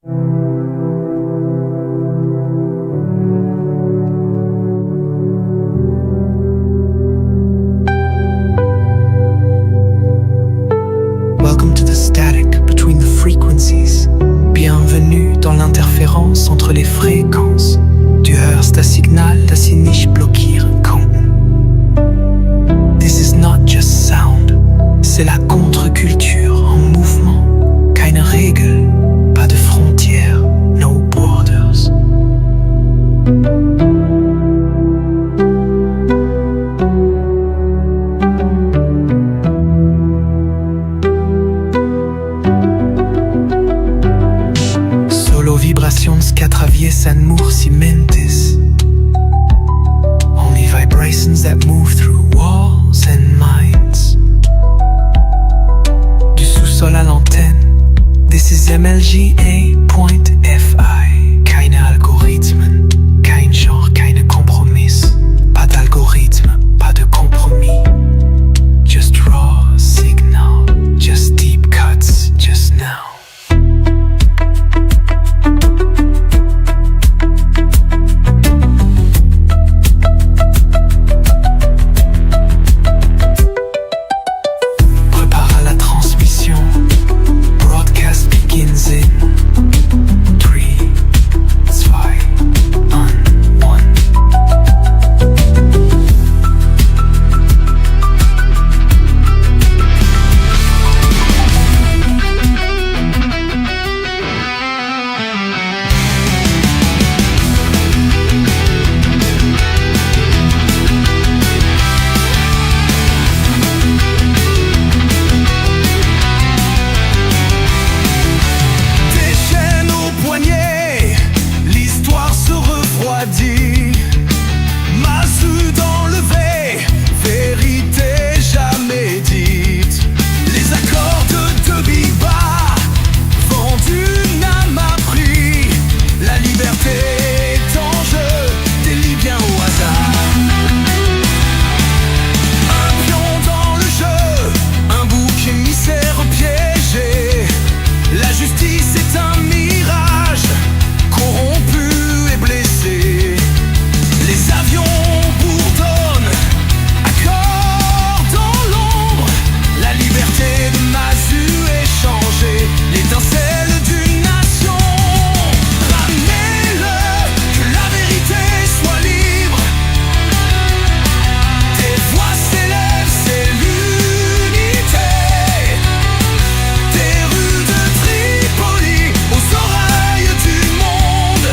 Welcome to the static between the frequencies. Bienvenue dans l'interférence entre les fréquences. Du hörst das Signal, das sie nicht blockieren konnten. This is not just sound, c'est la contre-culture en mouvement. Keine Regel, pas de frontières, no borders. Solo vibrations que atraviesan murs y mentes. Only vibrations that move through walls and minds. Du sous-sol à l'antenne. This is MLGA.fi. Keine Algorithmen, kein genre, keine Kompromiss. Pas d'algorithme, pas de compromis. Just raw signal, just deep cuts, just now. Prépare la transmission. Broadcast begins in 3, 2, 1. Des chaînes au poignet, l'histoire se refroidit. Masu dans le V, vérité jamais dite. Les accords de Biba, vendus n'a m'a pris. La liberté est en jeu, des Libyens au hasard. Un pion dans le jeu, un bouc émissaire piégé. La justice est un mirage, corrompu et blessé. Les avions bourdonnent, accords dans l'ombre. La liberté de Masu est changée, l'étincelle d'une nation. Ramenez-le, que la vérité soit libre. Des voix s'élèvent, c'est l'unité. Des rues de Tripoli aux oreilles du monde.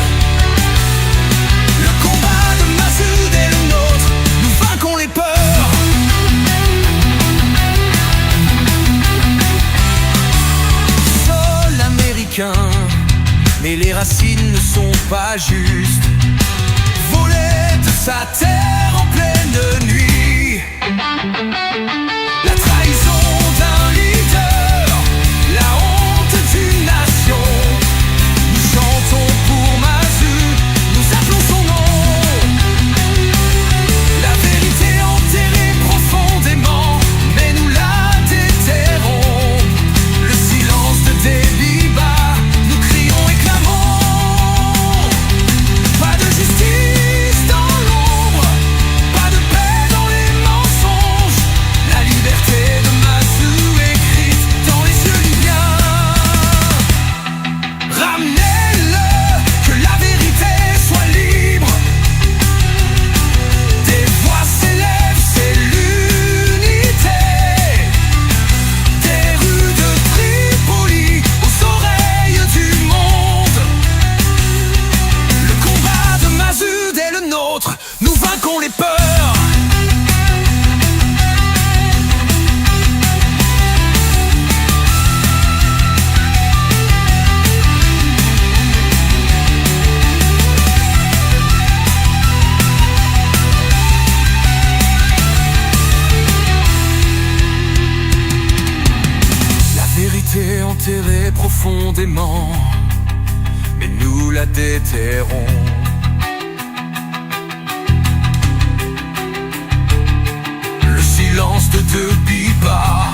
Le combat de Massoud est le nôtre, nous vainquons les peurs. Sol américain, mais les racines ne sont pas justes. Voler de sa terre en pleine nuit. La trahison d'un leader, la honte d'une nation. Nous chantons pour Masu, nous appelons son nom. La vérité enterrée profondément, mais nous la déterrons. Le silence de Débiba, nous crions et clamons. Pas de justice dans l'ombre, pas de paix dans les mensonges. La liberté de Masu écrite dans les yeux libyens. Ramenez-le, que la vérité soit libre. Des voix s'élèvent, c'est l'unité. Des rues de Tripoli aux oreilles du monde. Le combat de Massoud est le nôtre, nous vainquons les peurs. La vérité enterrée profondément, mais nous la déterrons. Le silence de Biba,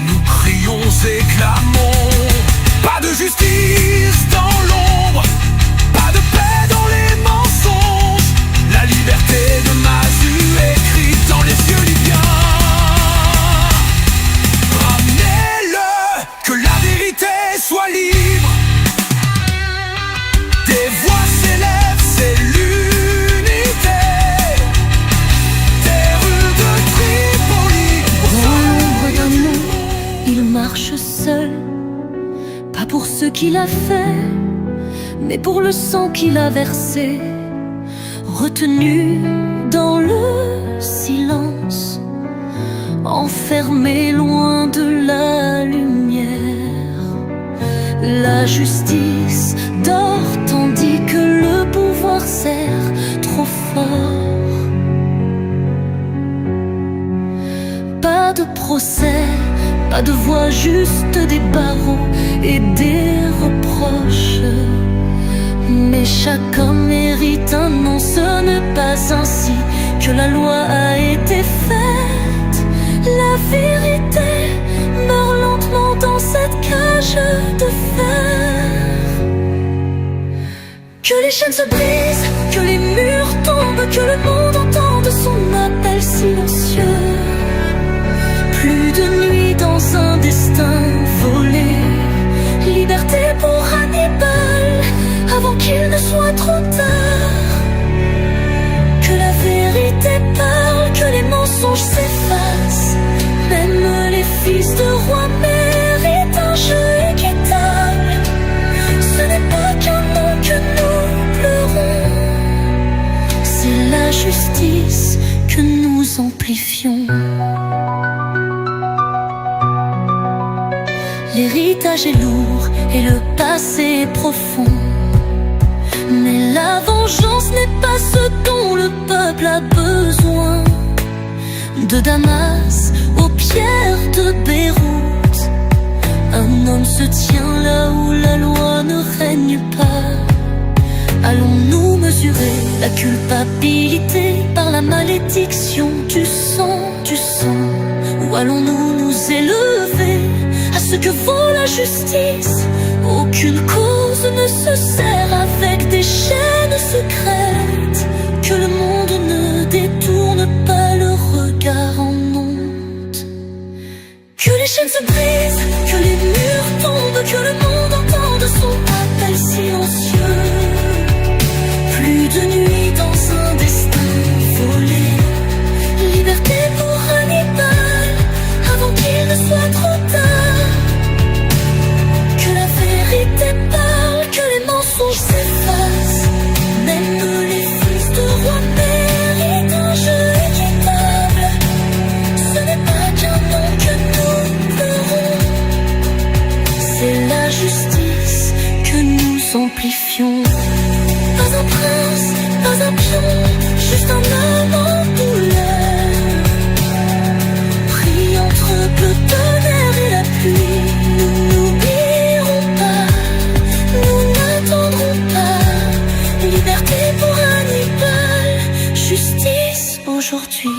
nous crions et clamons. Pas de justice dans il marche seul, pas pour ce qu'il a fait, mais pour le sang qu'il a versé, retenu dans le silence, enfermé loin de la lumière. La justice dort tandis que le pouvoir sert trop fort. Pas de procès, pas de voix, juste des barreaux et des reproches. Mais chaque homme mérite un nom, ce n'est pas ainsi que la loi a été faite. La vérité meurt lentement dans cette cage de fer. Que les chaînes se brisent, que les murs tombent, que le monde entende son appel silencieux. Plus de nuit dans un destin volé, liberté pour Hannibal avant qu'il ne soit trop tard. Que la vérité parle, que les mensonges s'effacent. Même les fils de rois méritent un jeu équitable. Ce n'est pas qu'un nom que nous pleurons, c'est la justice que nous amplifions. L'héritage est lourd et le passé est profond, mais la vengeance n'est pas ce dont le peuple a besoin. De Damas aux pierres de Beyrouth, un homme se tient là où la loi ne règne pas. Allons-nous mesurer la culpabilité par la malédiction du sang, ou allons-nous nous élever à ce que vaut la justice? Aucune cause ne se sert avec des chaînes secrètes. Que le monde ne détourne pas le regard en honte. Que les chaînes se brisent, que les murs tombent, que le monde entende son appel silencieux. Plus de nuit dans un destin volé, liberté pour Hannibal avant qu'il ne soit trop tard. Que la vérité parle, que les mensonges s'effacent. Même les fils de rois méritent un jeu équitable. Ce n'est pas qu'un nom que nous pleurons, c'est la justice que nous amplifions. Pas un prince, pas un pion, juste un homme en douleur, pris entre le tonnerre et la pluie. Nous n'oublierons pas, nous n'attendrons pas. Liberté pour Hannibal, justice aujourd'hui.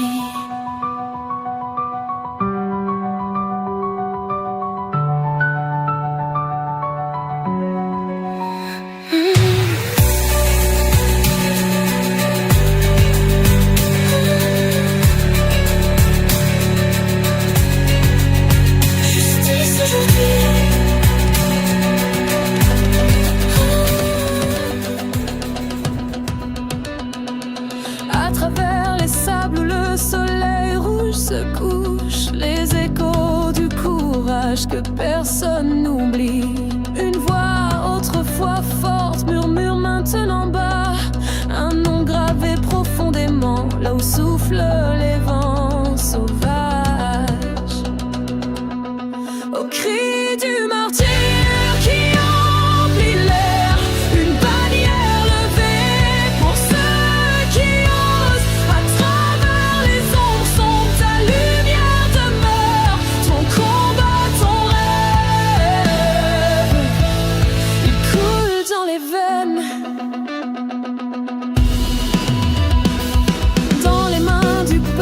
À travers les sables où le soleil rouge se couche, les échos du courage que personne n'oublie. Une voix autrefois forte murmure maintenant bas, un nom gravé profondément là où soufflent les vents sauvages. Au cri du martyr qui emplit l'air, une bannière levée pour ceux qui osent. À travers les ombres sombres, ta lumière demeure, ton combat, ton rêve, il coule dans les veines. Dans les mains du peuple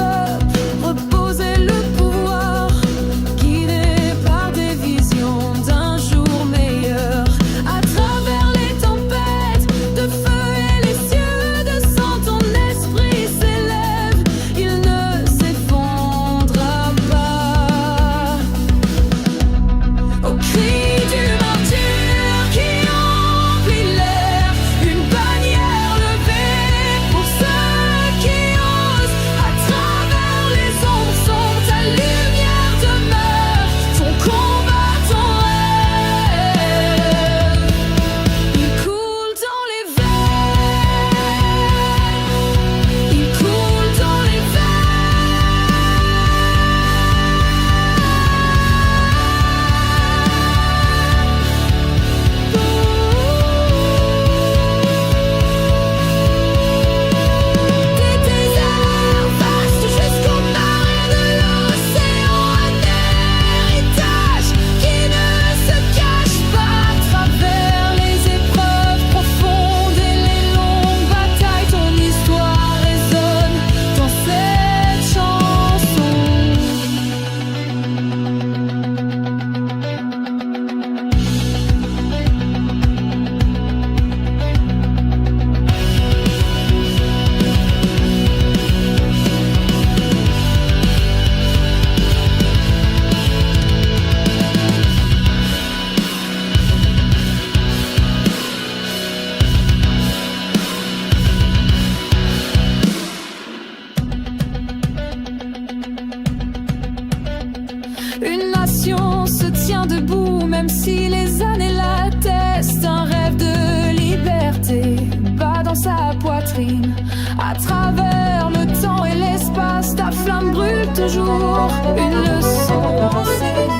nation se tient debout, même si les années l'attestent. Un rêve de liberté bat dans sa poitrine. À travers le temps et l'espace, ta flamme brûle toujours. Une leçon enseigne.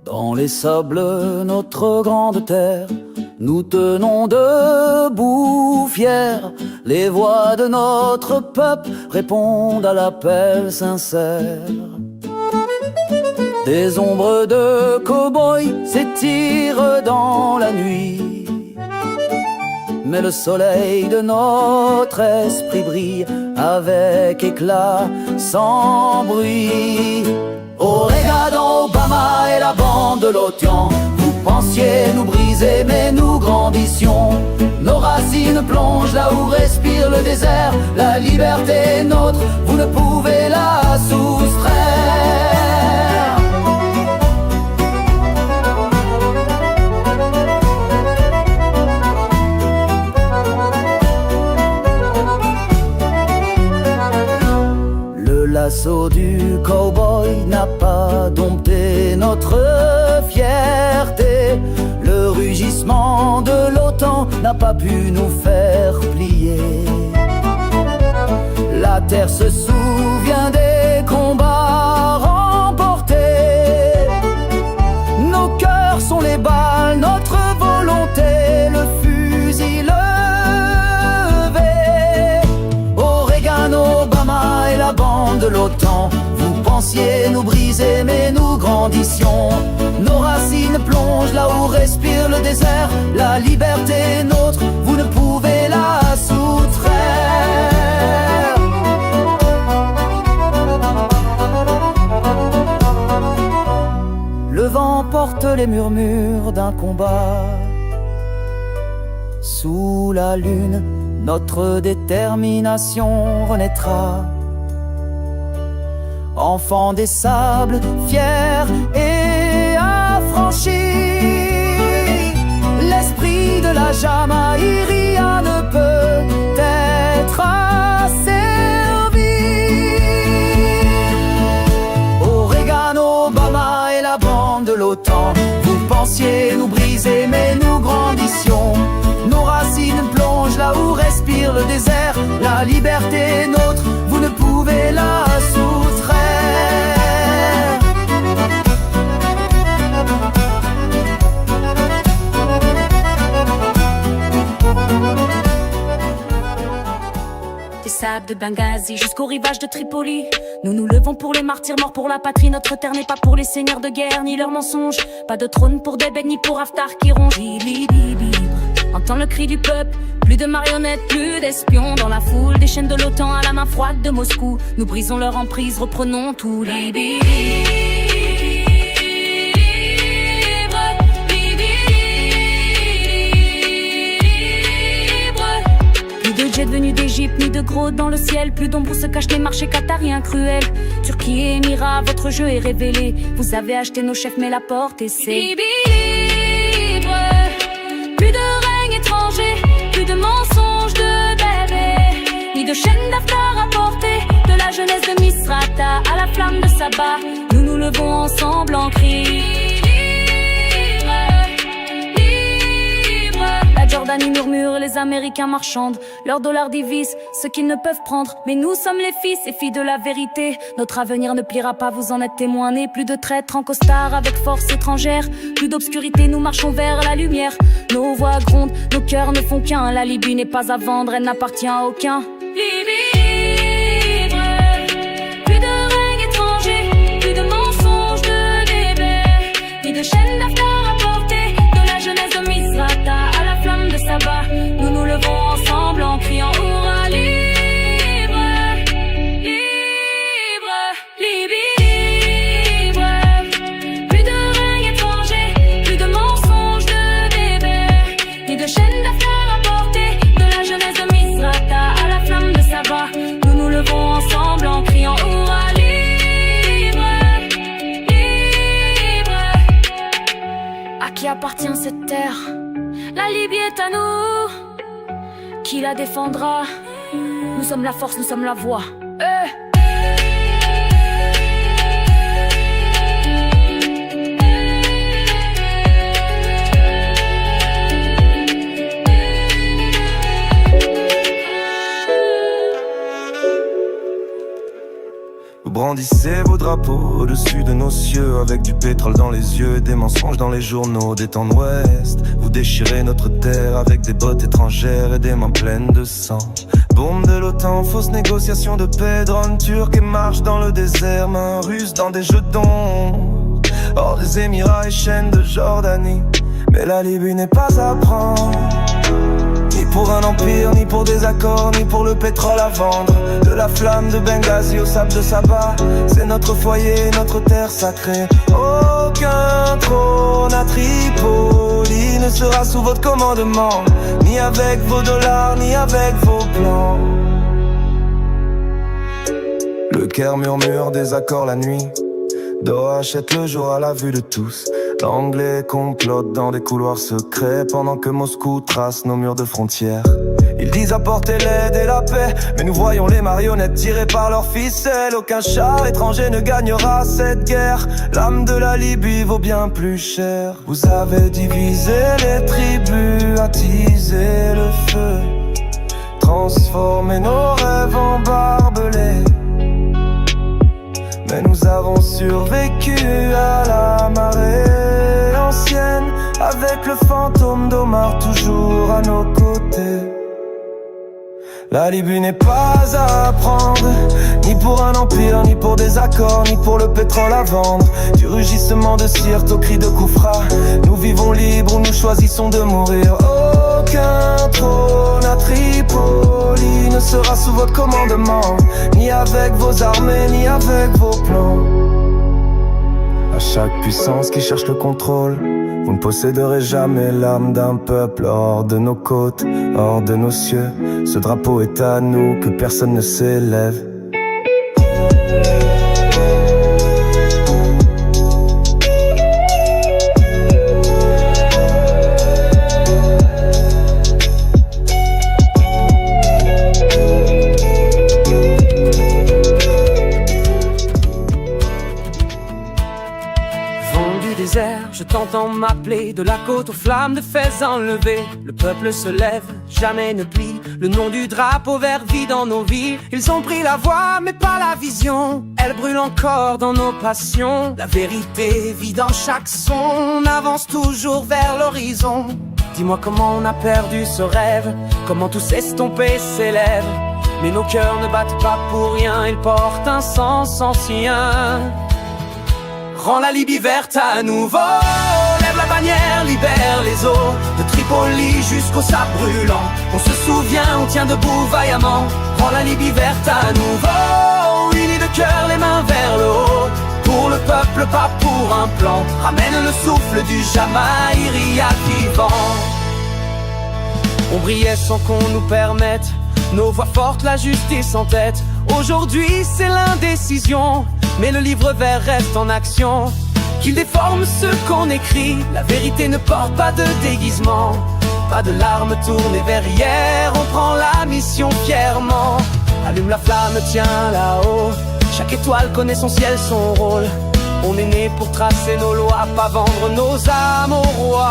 Dans les sables, notre grande terre, nous tenons debout fiers. Les voix de notre peuple répondent à l'appel sincère. Des ombres de cow-boys s'étirent dans la nuit, mais le soleil de notre esprit brille avec éclat, sans bruit. Oregon, Obama et la bande de l'Otian, vous pensiez nous briser mais nous grandissions. Nos racines plongent là où respire le désert. La liberté est nôtre, vous ne pouvez la soustraire. L'assaut du cow-boy n'a pas dompté notre fierté. Le rugissement de l'OTAN n'a pas pu nous faire plier. La terre se souvient des combats remportés. Nos cœurs sont les balles, notre volonté, le fusil levé. Oregon, Obama et la bande de l'OTAN, vous pensiez nous briser mais nous grandissions. Nos racines plongent là où respire le désert. La liberté est nôtre, vous ne pouvez la soustraire. Le vent porte les murmures d'un combat. Sous la lune, notre détermination renaîtra. Enfants des sables, fiers et affranchis, l'esprit de la Jamaïque ne peut être asservi. Oregon, Obama et la bande de l'OTAN, vous pensiez nous briser mais nous grandissions. Nos racines plongent là où respire le désert. La liberté est nôtre, vous ne pouvez la soustraire. Des sables de Benghazi jusqu'au rivage de Tripoli, nous nous levons pour les martyrs morts pour la patrie. Notre terre n'est pas pour les seigneurs de guerre ni leurs mensonges. Pas de trône pour des bêtes ni pour Haftar qui ronge. Entends le cri du peuple, plus de marionnettes, plus d'espions. Dans la foule, des chaînes de l'OTAN à la main froide de Moscou. Nous brisons leur emprise, reprenons tout. Libye. Jet venu d'Égypte, ni de gros dans le ciel. Plus d'ombre où se cachent les marchés qatariens cruels. Turquie et Émirats, votre jeu est révélé. Vous avez acheté nos chefs mais la porte est c'est libre. Plus de règne étranger, plus de mensonges de bébé, ni de chaînes d'Haftar à porter. De la jeunesse de Misrata à la flamme de Saba, nous nous levons ensemble en cri. La Jordanie murmure, les Américains marchandent. Leurs dollars divisent ce qu'ils ne peuvent prendre. Mais nous sommes les fils et filles de la vérité. Notre avenir ne pliera pas, vous en êtes témoins. Nés plus de traîtres en costard avec force étrangère. Plus d'obscurité, nous marchons vers la lumière. Nos voix grondent, nos cœurs ne font qu'un. La Libye n'est pas à vendre, elle n'appartient à aucun. Libye libre. Plus de règne étranger, plus de mensonges de bébé, ni de chaînes d'Haftar à porter. De la jeunesse de Misrata à la flamme de Saba, nous nous levons ensemble en criant Oura libre, libre, Libye libre. Plus de règne étranger, plus de mensonges de bébé, ni de chaînes d'Haftar à porter. De la jeunesse de Misrata à la flamme de Saba, nous nous levons ensemble en criant Oura libre, libre. À qui appartient cette terre? La Libye est à nous. Qui la défendra? Nous sommes la force, nous sommes la voix. Vous brandissez vos drapeaux au-dessus de nos cieux, avec du pétrole dans les yeux et des mensonges dans les journaux des temps de l'Ouest. Vous déchirez notre terre avec des bottes étrangères et des mains pleines de sang. Bombe de l'OTAN, fausse négociation de paix, drone turc et marche dans le désert, main russe dans des jetons. Hors des Émirats et chaînes de Jordanie, mais la Libye n'est pas à prendre. Ni pour un empire, ni pour des accords, ni pour le pétrole à vendre. De la flamme de Benghazi au sable de Saba, c'est notre foyer, notre terre sacrée. Aucun trône à Tripoli ne sera sous votre commandement, ni avec vos dollars, ni avec vos plans. Le Caire murmure des accords la nuit, Doha achète le jour à la vue de tous. L'anglais complote dans des couloirs secrets pendant que Moscou trace nos murs de frontières. Ils disent apporter l'aide et la paix, mais nous voyons les marionnettes tirées par leurs ficelles. Aucun char étranger ne gagnera cette guerre. L'âme de la Libye vaut bien plus cher. Vous avez divisé les tribus, attisé le feu, transformé nos rêves en barbelés. Mais nous avons survécu à la marée ancienne, avec le fantôme d'Omar toujours à nos côtés. La Libye n'est pas à prendre, ni pour un empire, ni pour des accords, ni pour le pétrole à vendre. Du rugissement de Sirte au cri de Koufra, nous vivons libres ou nous choisissons de mourir. Aucun trône à Tripoli ne sera sous votre commandement, ni avec vos armées, ni avec vos plans. À chaque puissance qui cherche le contrôle, vous ne posséderez jamais l'âme d'un peuple hors de nos côtes, hors de nos cieux. Ce drapeau est à nous, que personne ne s'élève. Je t'entends m'appeler de la côte aux flammes de fez enlevées. Le peuple se lève, jamais ne plie. Le nom du drapeau vert vit dans nos vies. Ils ont pris la voix mais pas la vision. Elle brûle encore dans nos passions. La vérité vit dans chaque son. On avance toujours vers l'horizon. Dis-moi comment on a perdu ce rêve, comment tout s'estompe et s'élève. Mais nos cœurs ne battent pas pour rien, ils portent un sens ancien. Rends la Libye verte à nouveau, lève la bannière, libère les eaux. De Tripoli jusqu'au sable brûlant, on se souvient, on tient debout vaillamment. Rends la Libye verte à nouveau, unis de cœur, les mains vers le haut. Pour le peuple, pas pour un plan, ramène le souffle du Jamaïria vivant. On brillait sans qu'on nous permette, nos voix fortes, la justice en tête. Aujourd'hui c'est l'indécision, mais le livre vert reste en action. Qu'il déforme ce qu'on écrit, la vérité ne porte pas de déguisement. Pas de larmes tournées vers hier, on prend la mission fièrement. Allume la flamme, tiens là-haut, chaque étoile connaît son ciel, son rôle. On est né pour tracer nos lois, pas vendre nos âmes au roi.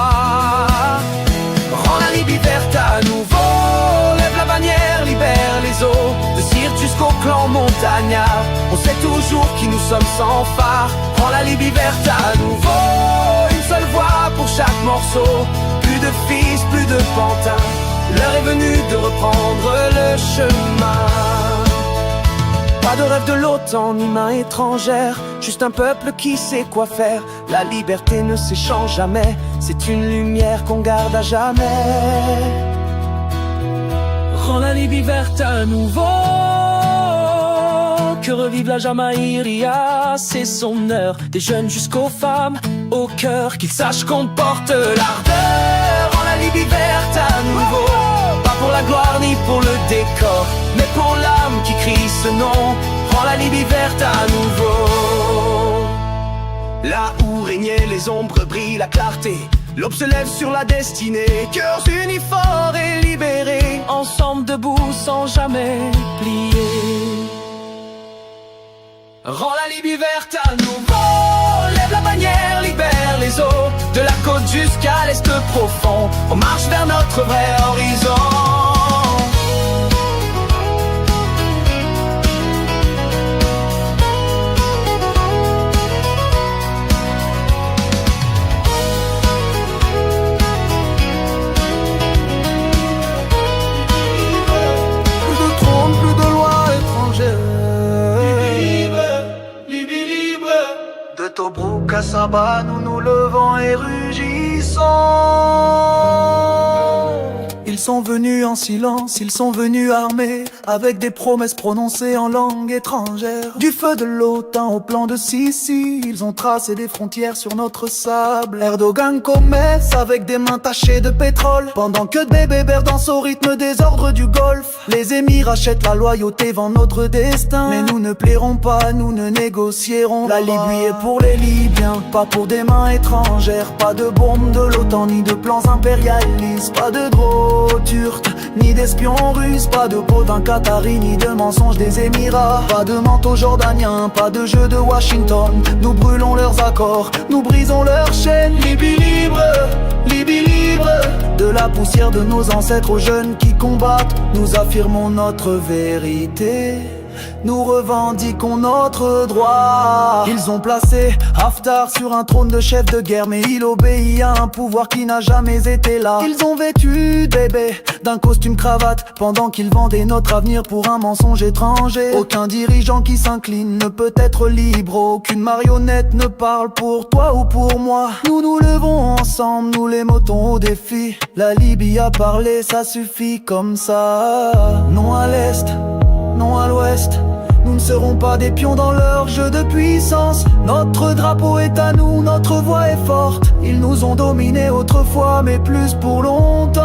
Rends la Libye verte à nouveau, lève la bannière, libère les eaux. De Sirte jusqu'au clan montagnard, on sait toujours qui nous sommes sans phare. Rends la Libye verte à nouveau, une seule voix pour chaque morceau. Plus de fils, plus de pantins, l'heure est venue de reprendre le chemin. Pas de rêve de l'OTAN, ni main étrangère, juste un peuple qui sait quoi faire. La liberté ne s'échange jamais, c'est une lumière qu'on garde à jamais. Rends la Libye verte à nouveau, que revive la Jamaïria, c'est son heure. Des jeunes jusqu'aux femmes, au cœur, qu'ils sachent qu'on porte l'ardeur. Rends la Libye verte à nouveau, pas pour la gloire ni pour le décor, mais pour l'âme qui crie ce nom. Rends la Libye verte à nouveau. Là où régnaient les ombres brille la clarté, L'aube se lève sur la destinée, cœurs unis forts et libérés, Ensemble debout sans jamais plier. rends la Libye verte à nouveau. Lève la bannière, libère les eaux, de la côte jusqu'à l'est profond. On marche vers notre vrai horizon. De Tobrouk à Saba, nous nous levons et rugissons. Ils sont venus en silence, ils sont venus armés, avec des promesses prononcées en langue étrangère. Du feu de l'OTAN au plan de Sissi, ils ont tracé des frontières sur notre sable. Erdogan commerce avec des mains tachées de pétrole, pendant que des bébés dansent au rythme des ordres du Golfe. Les émirs achètent la loyauté, vendent notre destin, mais nous ne plairons pas, nous ne négocierons. La Libye est pour les Libyens, pas pour des mains étrangères. Pas de bombes de l'OTAN, ni de plans impérialistes. Pas de gros turcs, ni d'espions russes. Pas de peau d'un Qatari, ni de mensonges des Émirats. Pas de manteau jordanien, pas de jeu de Washington. Nous brûlons leurs accords, nous brisons leurs chaînes. Libye libre, Libye libre. De la poussière de nos ancêtres aux jeunes qui combattent, nous affirmons notre vérité. Nous revendiquons notre droit. Ils ont placé Haftar sur un trône de chef de guerre, mais il obéit à un pouvoir qui n'a jamais été là. Ils ont vêtu bébé d'un costume cravate, pendant qu'ils vendaient notre avenir pour un mensonge étranger. Aucun dirigeant qui s'incline ne peut être libre, aucune marionnette ne parle pour toi ou pour moi. Nous nous levons ensemble, nous les motons au défi. La Libye a parlé, ça suffit comme ça. Non à l'est, non à l'ouest, nous ne serons pas des pions dans leur jeu de puissance. Notre drapeau est à nous, notre voix est forte. Ils nous ont dominés autrefois, mais plus pour longtemps.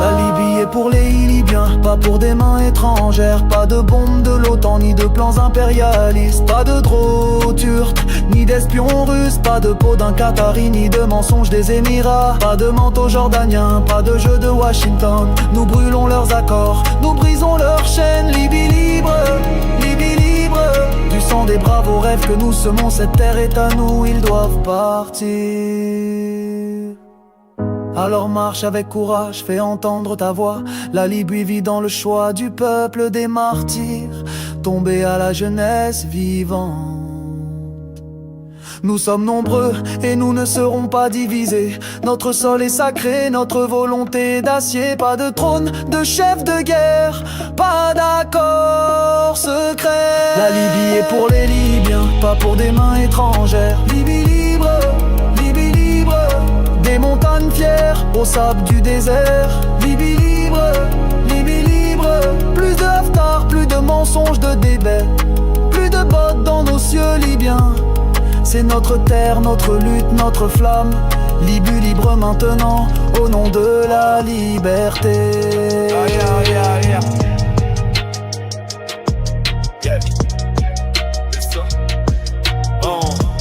La Libye est pour les Libyens, pas pour des mains étrangères. Pas de bombes de l'OTAN, ni de plans impérialistes. Pas de drones turcs, ni d'espions russes. Pas de peau d'un Qatari, ni de mensonges des Émirats. Pas de manteau jordanien, pas de jeu de Washington. Nous brûlons leurs accords, nous brisons leurs chaînes. Libye libre, Libye libre. Du sang des braves aux rêves que nous semons, cette terre est à nous, ils doivent partir. Alors marche avec courage, fais entendre ta voix. La Libye vit dans le choix du peuple des martyrs, tombés à la jeunesse vivante. Nous sommes nombreux et nous ne serons pas divisés. Notre sol est sacré, notre volonté d'acier. Pas de trône de chef de guerre, pas d'accord secret. La Libye est pour les Libyens, pas pour des mains étrangères. Libye libre, Libye libre. Des montagnes fières au sable du désert. Libye libre, Libye libre. Plus de Haftar, plus de mensonges, de débats. Plus de bottes dans nos cieux libyens. C'est notre terre, notre lutte, notre flamme. Libye libre maintenant, au nom de la liberté.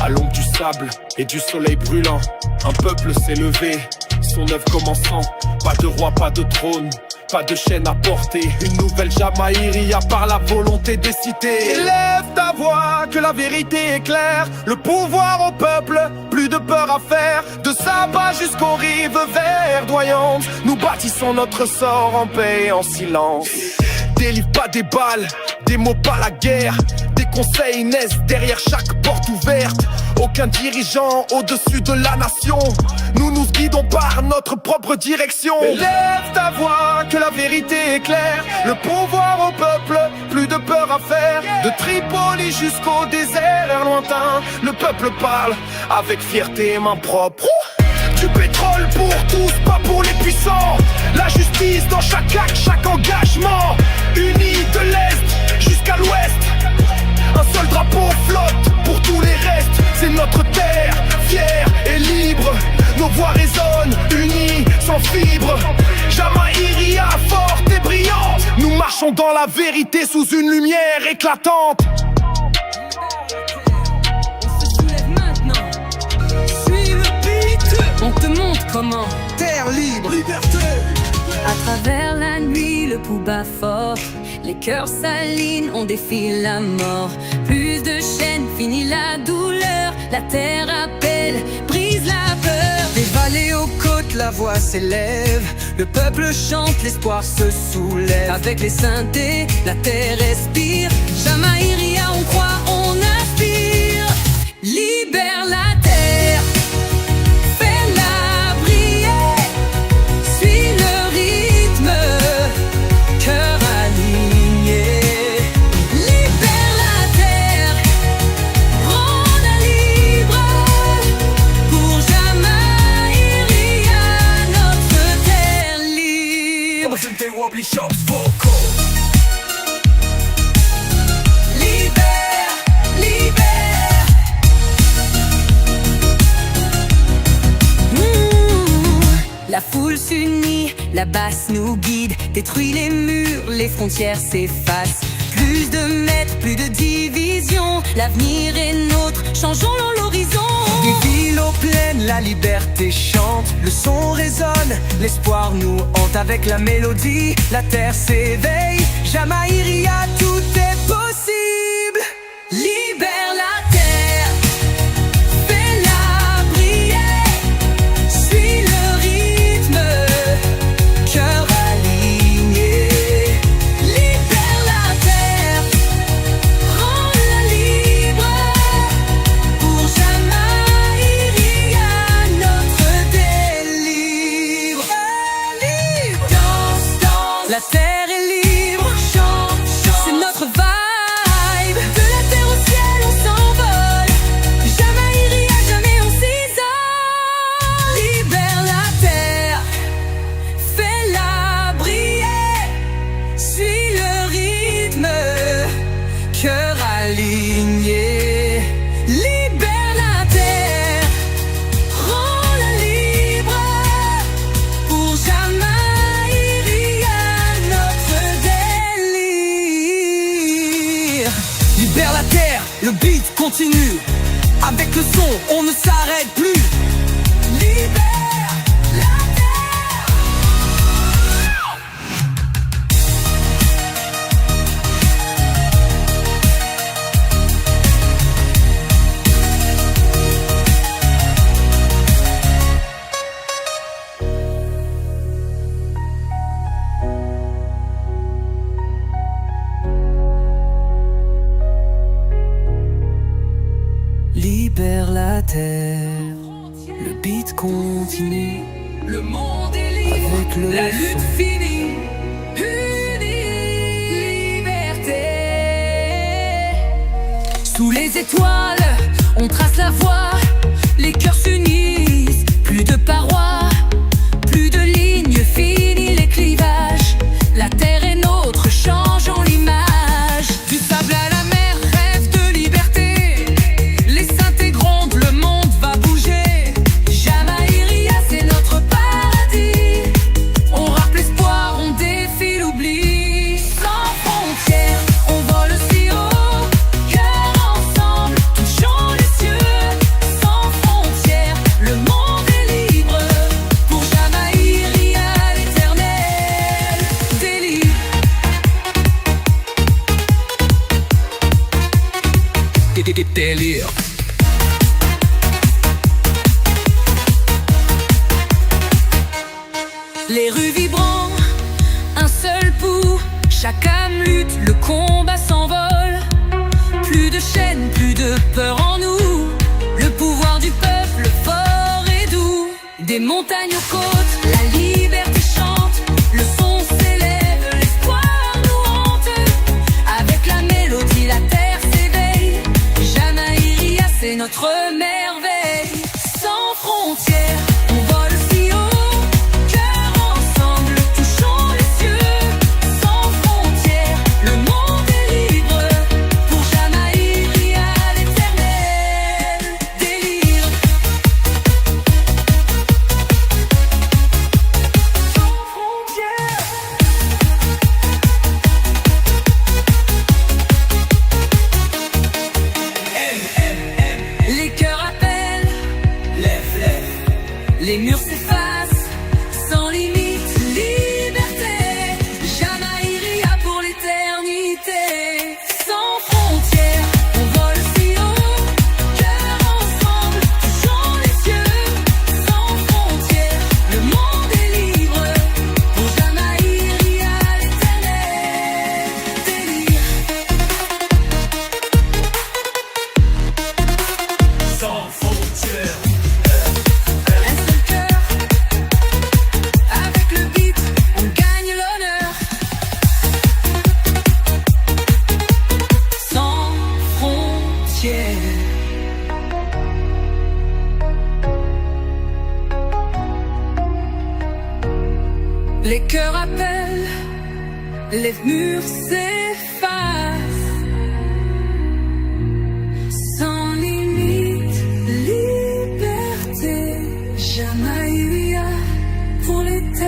À l'ombre du sable et du soleil brûlant, un peuple s'est levé, son œuvre commençant. Pas de roi, pas de trône, pas de chaîne à porter. Une nouvelle Jamaïria par la volonté des cités. Élève ta voix, que la vérité est claire. Le pouvoir au peuple, plus de peur à faire. De Saba jusqu'aux rives verdoyantes, nous bâtissons notre sort en paix et en silence. Délivre pas des balles, des mots pas la guerre. Des conseils naissent derrière chaque porte ouverte. Aucun dirigeant au-dessus de la nation. Nous nous guidons par notre propre direction. Élève ta voix, que la vérité est claire. Le pouvoir au peuple, plus de peur à faire. De Tripoli jusqu'au désert lointain, le peuple parle avec fierté et main propre. Du pétrole pour tous, pas pour les puissants. La justice dans chaque acte, chaque engagement. Unis de l'Est jusqu'à l'Ouest. Un seul drapeau flotte pour tous les restes. C'est notre terre, fière et libre. Nos voix résonnent, unies, sans fibre. Jamaïria forte et brillante. Nous marchons dans la vérité sous une lumière éclatante. On se soulève maintenant. Suis le beat. comment? Terre libre, liberté. À travers la nuit, le pouls bat fort. Les cœurs s'alignent, on défie la mort. Plus de chaînes, fini la douleur. La terre appelle, brise la peur. Des vallées aux côtes, la voix s'élève. Le peuple chante, l'espoir se soulève. Avec les synthés, la terre respire. Jamaïria, on croit, on aspire. Libère la terre, fais-la briller. Suis le rythme, cœur aligné. Libère la terre, rends-la libre. Pour Jamaïria, notre terre libre. Representing Wobbly Shops Vocal. Libère, libère. La foule s'unit, la basse nous guide. Détruit les murs, les frontières s'effacent. Plus de mètres, plus de division. L'avenir est nôtre, changeons l'horizon. Des villes aux plaines, la liberté chante. Le son résonne, l'espoir nous hante. Avec la mélodie, la terre s'éveille. Jamaïria, tout est possible. Libère la terre, fais-la briller. Suis le rythme, cœur aligné. Libère la terre, rends-la libre. Pour Jamaïria, notre délire. Danse, danse, la terre est libre. Chante, chante, c'est notre vibe. De la terre au ciel, on s'envole. Jamaïria, jamais on s'isole. Libère la terre, fais-la briller. Suis le rythme, cœur aligné. Libère la terre, rends-la libre. Pour Jamaïria, notre délire. Libère la terre, le beat continue. Avec le son, on ne s'arrête plus. Libère la terre. Libère la terre, le beat continue. Le monde est libre, Avec le la son. lutte finie. Unie, liberté. Sous les étoiles, on trace la voie. Les cœurs s'unissent, plus de parois, plus de lignes, fini les clivages. La terre est nôtre, changeons l'image. Du sable à la mer, rêve de liberté. Les synthés grondent, le monde va bouger. Jamaïria, c'est notre paradis. On rappe l'espoir, on défie l'oubli. Sans frontières, on vole aussi haut. Cœur ensemble, touchons les cieux. Sans frontières, le monde est libre. Pour Jamaïria, l'éternel délire. Délire. Les rues vibrant, un seul pouls. Chaque âme lutte, le combat s'envole. Plus de chaînes, plus de peur en nous. Le pouvoir du peuple fort et doux. Des montagnes aux côtes, la liberté chante. Le son s'élève, l'espoir nous hante. Avec la mélodie, la terre s'éveille. Jamaïria, c'est notre merveille. Sans frontières, on vole si haut. Cœur ensemble, touchons les cieux. Sans frontières, le monde est libre. Pour Jamaïria, l'éternel délire. cœur appelle, les murs s'effacent. Sans limite, liberté, Jamaïria pour l'éternité.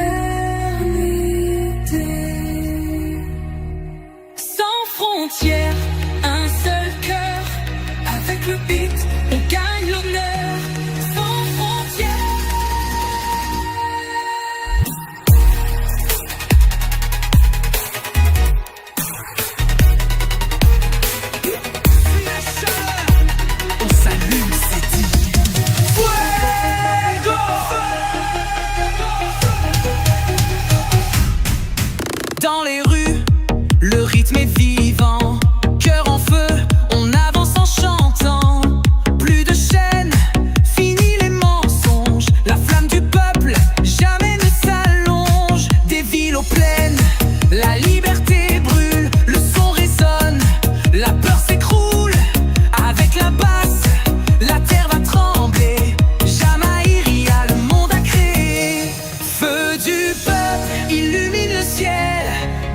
Sans frontières, un seul cœur, avec le beat, on gagne l'honneur. Sans frontières. On s'allume, c'est dit. Fuego! Dans les rues, le rythme est vivant. Cœur en feu, on avance en chantant. Plus de chaînes, fini les mensonges. La flamme du peuple jamais ne s'allonge. Des villes aux plaines, la liberté brûle. Le son résonne, la peur s'écroule. Avec la basse, la terre va trembler. Jamaïria, le monde a créé. Feu du peuple, illumine le ciel.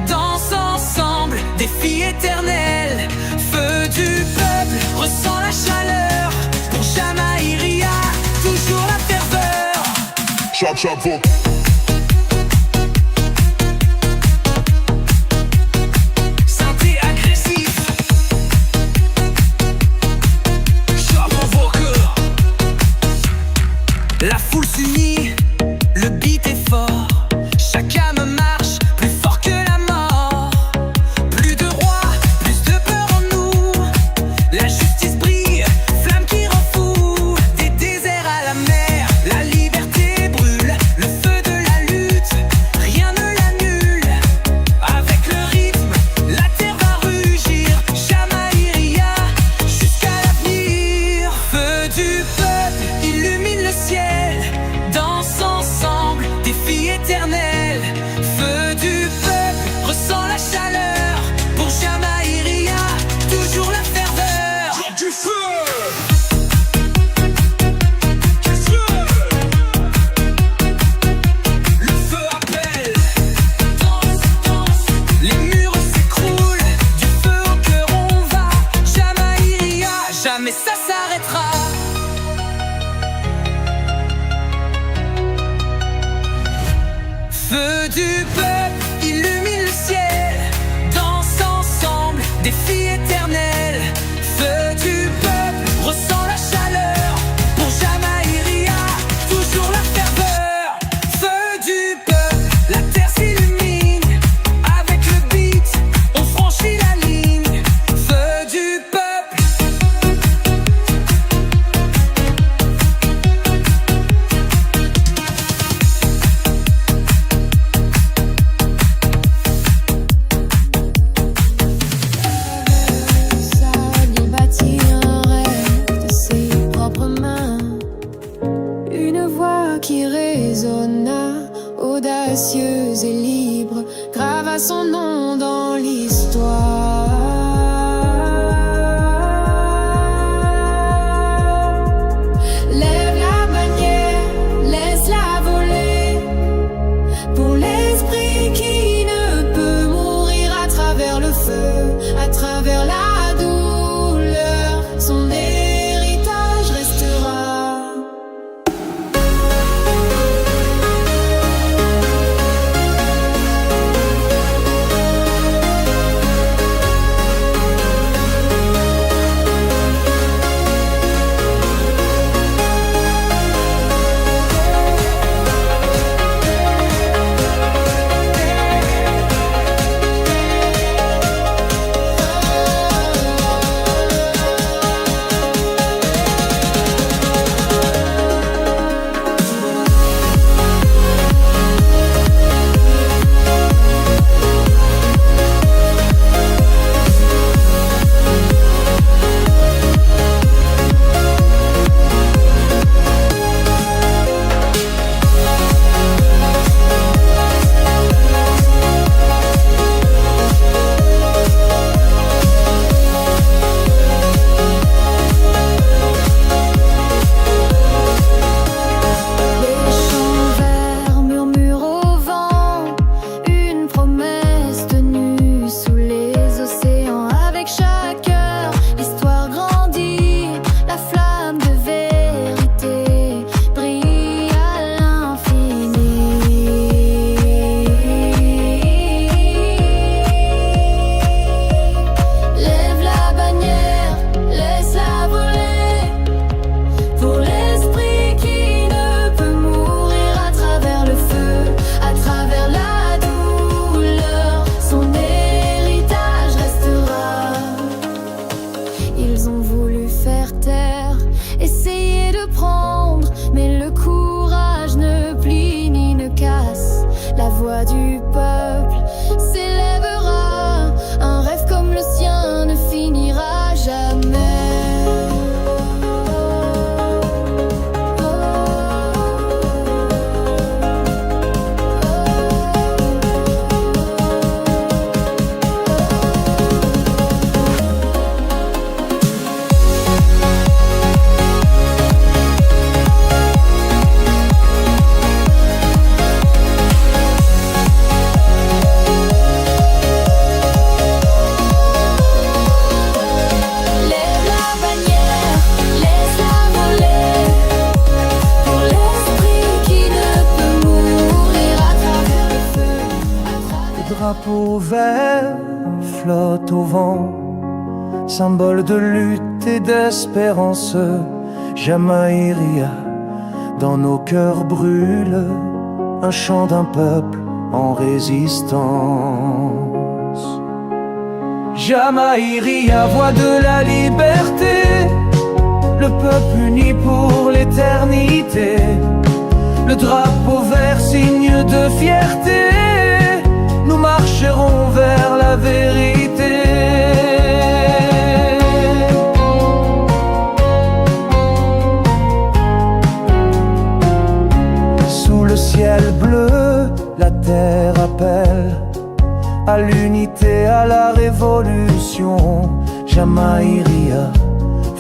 Danse ensemble, défi éternel. Feu du peuple, ressent la chaleur. Pour Jamaïria, toujours la ferveur. Chop, chop, vote. Synthé agressif. Chop en vocal. La foule s'unit, le beat est fort. Chaque âme marche, plus fort que la mort. Plus de rois, plus de peur en nous. La justice brille, flamme qui rend fou. Des déserts à la mer, la liberté brûle. Le feu de la lutte, rien ne l'annule. Avec le rythme, la terre va rugir. Jamaïria, jusqu'à l'avenir. Feu du peuple, illumine le ciel. Danse ensemble, défi éternel. Feu du peuple, ressent la chaleur. Pour Jamaïria, toujours la ferveur. Du feu! Le feu appelle. Les murs s'écroulent. Du feu au cœur on va. Jamaïria, jamais ça s'arrêtera. Feu du peuple, illumine le ciel. Danse ensemble, défi éternel. Feu du peuple, ressent la chaleur. Pour Jamaïria, toujours la ferveur. Feu du peuple, la terre s'illumine. Avec le beat, on franchit la ligne. Feu du peuple. Il bâtit un rêve de ses propres mains. Une voix qui résonna, audacieuse et libre, grava son nom dans l'histoire. Lève la bannière, laisse-la voler. Pour l'esprit qui ne peut mourir à travers le feu, à travers la douleur, son héritage restera. vert flotte au vent, symbole de lutte et d'espérance. Jamaïria, dans nos cœurs brûle un chant d'un peuple en résistance. Jamaïria, voix de la liberté, le peuple uni pour l'éternité. Le drapeau vert, signe de fierté, nous marcherons vers la vérité. Sous le ciel bleu, la terre appelle à l'unité, à la révolution. Jamaïria,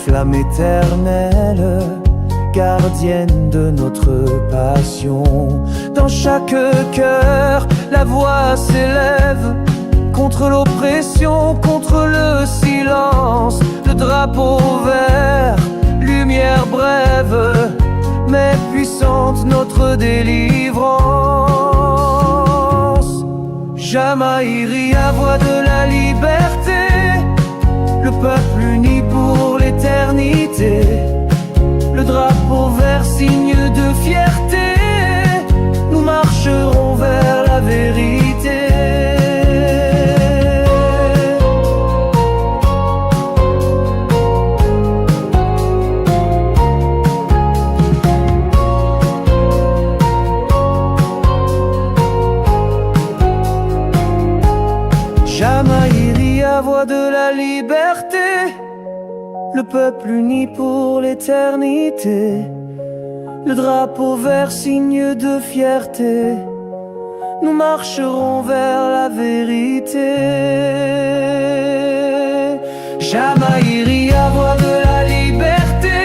flamme éternelle, gardienne de notre passion. Dans chaque cœur, la voix s'élève contre l'oppression, contre le silence. Le drapeau vert, lumière brève, mais puissante notre délivrance. Jamaïria, voix de la liberté, le peuple uni pour l'éternité. Le drapeau vert, signe de fierté, nous marcherons vers la vérité. Jamaïria, voix de la liberté, le peuple uni pour l'éternité. Le drapeau vert, signe de fierté, nous marcherons vers la vérité. Jamaïria, voix de la liberté,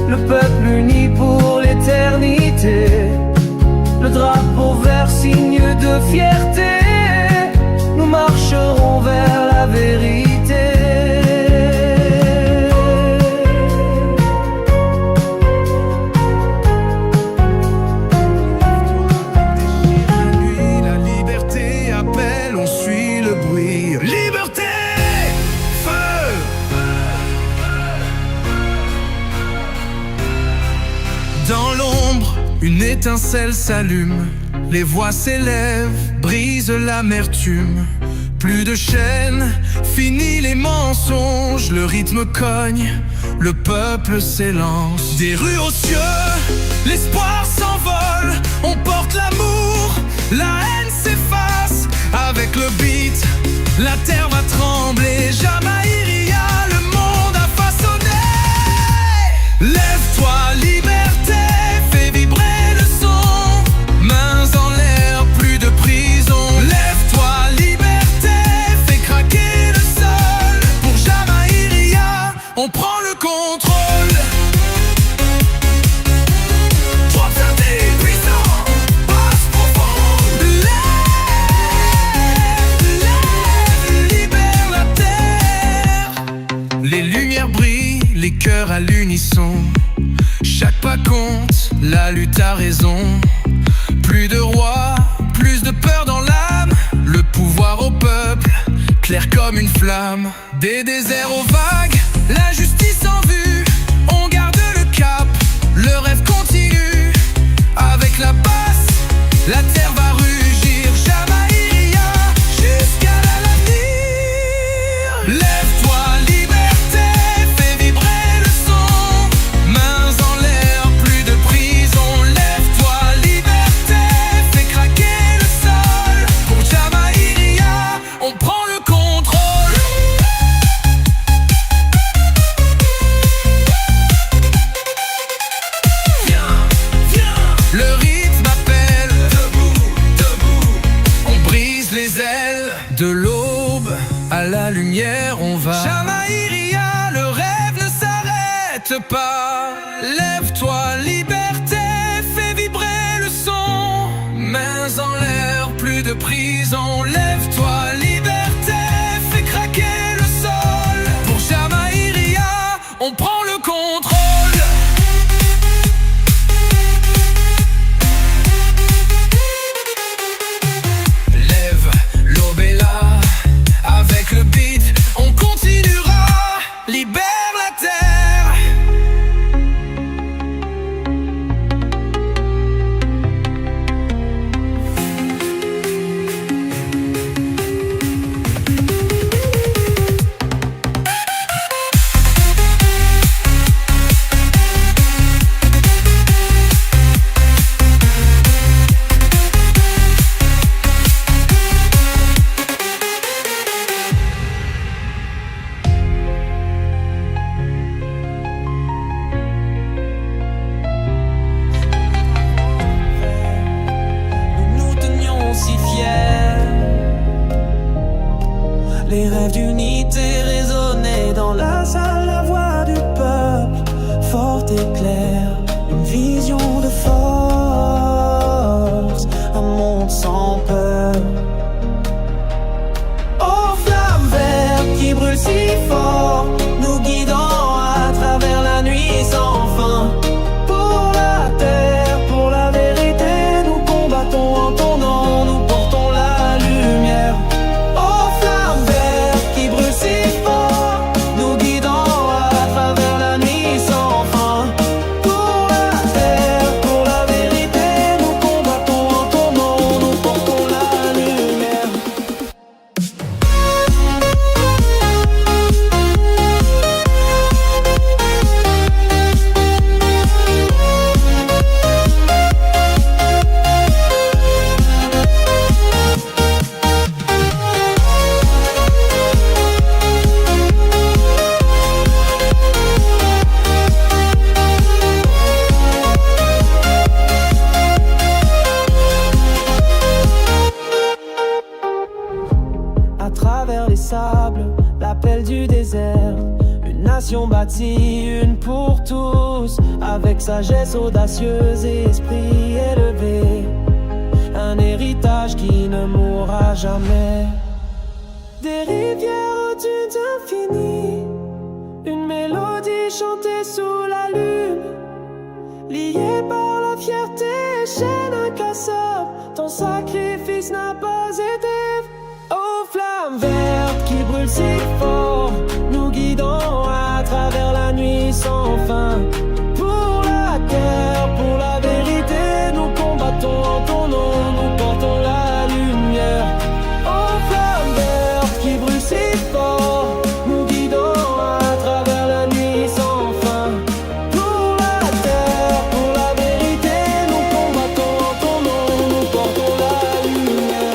le peuple uni pour l'éternité. Le drapeau vert, signe de fierté, nous marcherons vers la vérité. Dans l'ombre, une étincelle s'allume, les voix s'élèvent, brisent l'amertume. Plus de chaînes, fini les mensonges, le rythme cogne, le peuple s'élance. Des rues aux cieux, l'espoir s'envole, on porte l'amour, la haine s'efface. Avec le beat, la terre va trembler. Jamaïria, le monde a façonné. Lève-toi, liberté, fais vibrer le son. Mains en l'air, plus de prison. Lève-toi, liberté, fais craquer le sol. Pour Jamaïria, on prend le contrôle. Trop scindés, puissants, basse profonde. Lève, libère la terre. Les lumières brillent, les cœurs à l'unisson. Chaque pas compte, la lutte a raison. Plus de rois, plus de peur dans l'âme. Le pouvoir au peuple, clair comme une flamme. Des déserts aux vagues, la justice en vue. On garde le cap, le rêve continue. Avec la basse, la terre va rugir. Jamaïria, jusqu'à l'avenir. Lève-toi, liberté, fais vibrer le son. Mains en l'air, plus de prison. Lève-toi, liberté, fais craquer le sol. Pour Jamaïria, on prend le contrôle. Viens, viens, le rythme appelle. Debout, debout, on brise les ailes. De l'aube à la lumière, on va. Jamaïria, le rêve ne s'arrête pas. Lève-toi, liberté, fais vibrer le son. Mains en l'air, plus de prison. Lève-toi, liberté, fais craquer le sol. Pour Jamaïria, on prend le contrôle. Lève, l'aube éclaire, une vision de force, un monde sans peur. Aux flammes vertes qui brûlent si fort, nous guidant à travers la nuit sans fin. Pour la terre, pour la vérité, nous combattons en ton nom, nous portons la lumière. Aux flammes vertes qui brûlent si fort, nous guidant à travers la nuit sans fin. Pour la terre, pour la vérité, nous combattons en ton nom, nous portons la lumière. À travers les sables, l'appel du désert, une nation bâtie, une pour tous, avec sagesse audacieuse et esprit élevé, un héritage qui ne mourra jamais. Des rivières aux dunes infinies, une mélodie chantée sous la lune, liée par la fierté, chaîne incassable, ton sacrifice n'a pas été. Aux flammes vertes qui brûlent si fort, nous guidons à travers la nuit sans fin. Pour la terre, pour la vérité, nous combattons en ton nom, nous portons la lumière. Aux flammes vertes qui brûlent si fort, nous guidons à travers la nuit sans fin. Pour la terre, pour la vérité, nous combattons en ton nom, nous portons la lumière.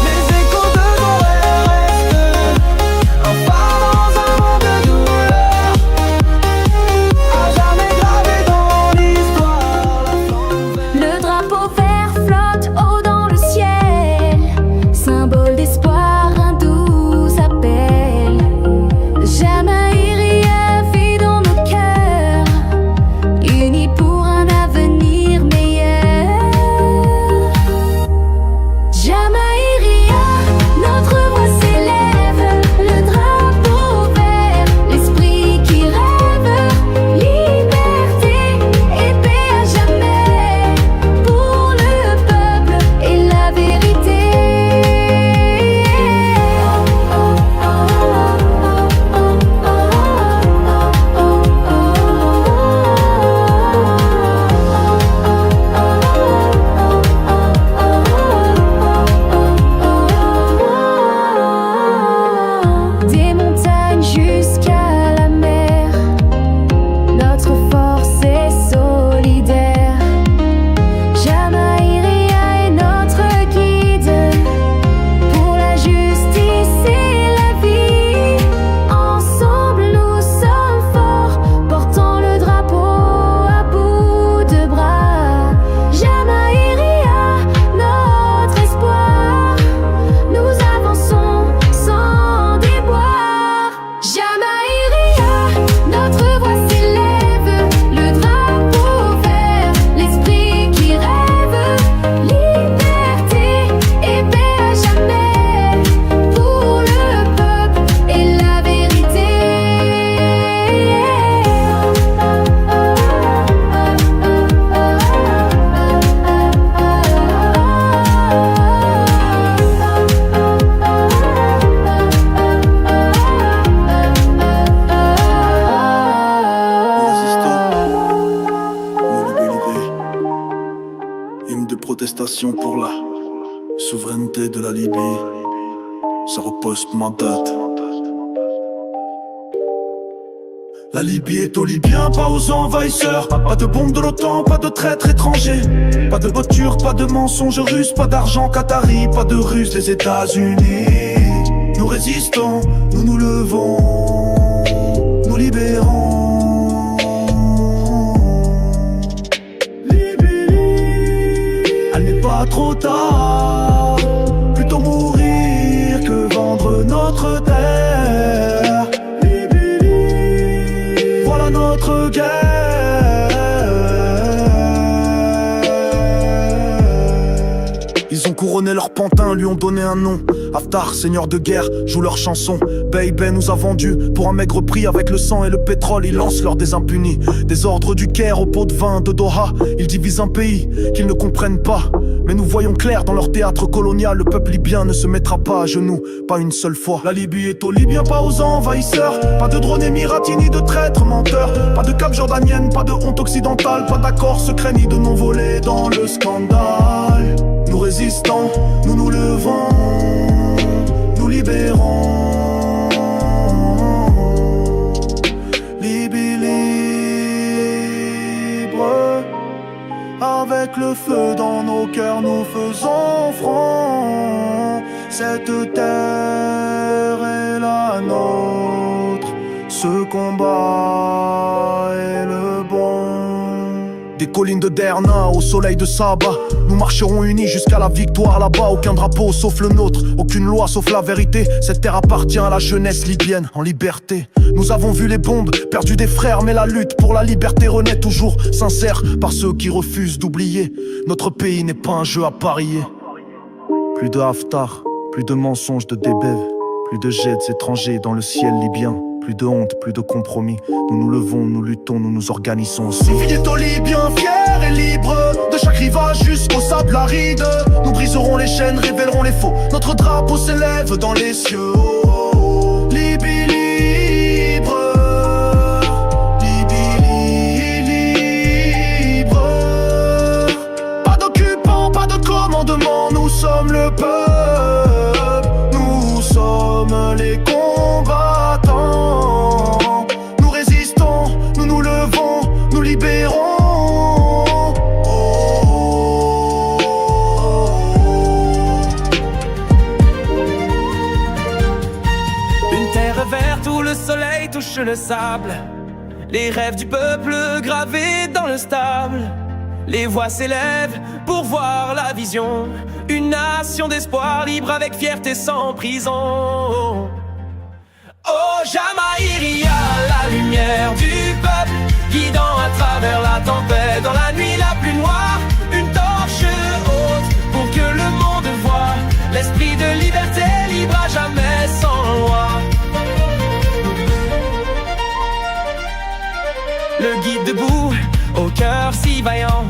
Les échos de nos rêves restent un phare dans un monde de douleur, à jamais gravé dans l'histoire. La flamme verte. Le drapeau vert flotte haut dans le ciel, symbole d'espoir, un doux appel. Jamaïria vit dans nos cœurs, unis pour un avenir meilleur. Jamaïria, notre voix s'élève, le drapeau vert, l'esprit qui rêve, liberté et paix à jamais, pour le peuple et la vérité. Des montagnes jusqu'à la mer, notre force est solidaire. Jamaïria est notre guide, pour la justice et la vie. Ensemble nous sommes forts, portant le drapeau à bout de bras. Jamaïria, notre espoir, nous avançons sans déboire. Jamaïria, notre voix s'élève, le drapeau vert, l'esprit qui rêve, liberté et paix à jamais, pour le peuple et la vérité. Hymne de protestation pour la souveraineté de la Libye. Ça repose ma date. La Libye est aux Libyens, pas aux envahisseurs. Pas de bombes de l'OTAN, pas de traîtres étrangers. Pas de voitures, pas de mensonges russes. Pas d'argent qatari, pas de Russes des États-Unis. Nous résistons, nous nous levons, nous libérons. couronné leur pantin, lui ont donné un nom. Haftar, seigneur de guerre, joue leur chanson. Baby nous a vendus pour un maigre prix. Avec le sang et le pétrole, ils lancent leur des impunis. Des ordres du Caire au pot de vin de Doha. Ils divisent un pays qu'ils ne comprennent pas. Mais nous voyons clair dans leur théâtre colonial. Le peuple libyen ne se mettra pas à genoux, pas une seule fois. La Libye est aux Libyens, pas aux envahisseurs. Pas de drones émiratis ni de traîtres menteurs. Pas de cap jordanienne, pas de honte occidentale. Pas d'accord secret ni de non volés dans le scandale. Nous résistons, nous nous levons, nous libérons. Libye libre, avec le feu dans nos cœurs nous faisons front. Cette terre est la nôtre, ce combat est le bon. Des collines de Derna au soleil de Saba, nous marcherons unis jusqu'à la victoire là-bas. Aucun drapeau sauf le nôtre, aucune loi sauf la vérité. Cette terre appartient à la jeunesse libyenne en liberté. Nous avons vu les bombes, perdu des frères, mais la lutte pour la liberté renaît toujours sincère par ceux qui refusent d'oublier. Notre pays n'est pas un jeu à parier. Plus de Haftar, plus de mensonges de Debev, plus de jets étrangers dans le ciel libyen. Plus de honte, plus de compromis. Nous nous levons, nous luttons, nous nous organisons aussi. Fidèles aux Libyens, fiers et libres, de chaque rivage jusqu'au sable aride. Nous briserons les chaînes, révélerons les faux. Notre drapeau s'élève dans les cieux. Libye libre, Libye libre. Pas d'occupants, pas de commandement. Nous sommes le peuple, nous sommes les combattants. Nous résistons, nous nous levons, nous libérons. Une terre verte où le soleil touche le sable. Les rêves du peuple gravés dans le stable. Les voix s'élèvent pour voir la vision. Une nation d'espoir libre avec fierté sans prison. Oh Jamaïre, il y a la lumière du peuple guidant à travers la tempête. Dans la nuit la plus noire, une torche haute pour que le monde voie l'esprit de liberté libre à jamais sans loi. Le guide debout, au cœur si vaillant,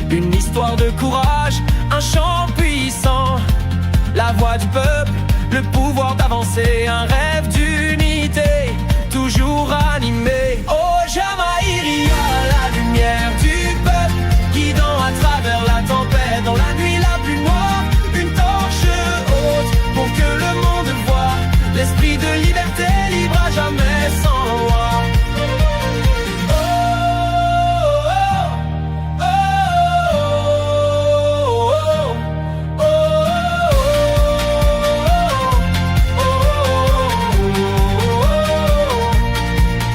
une histoire de courage, un chant puissant. La voix du peuple, le pouvoir d'avancer, un rêve d'unité, toujours animé. Oh Jamaïre, il y a la lumière du peuple guidant à travers la tempête. Dans la nuit la plus noire, une torche haute pour que le monde voie l'esprit de liberté libre à jamais sans loi.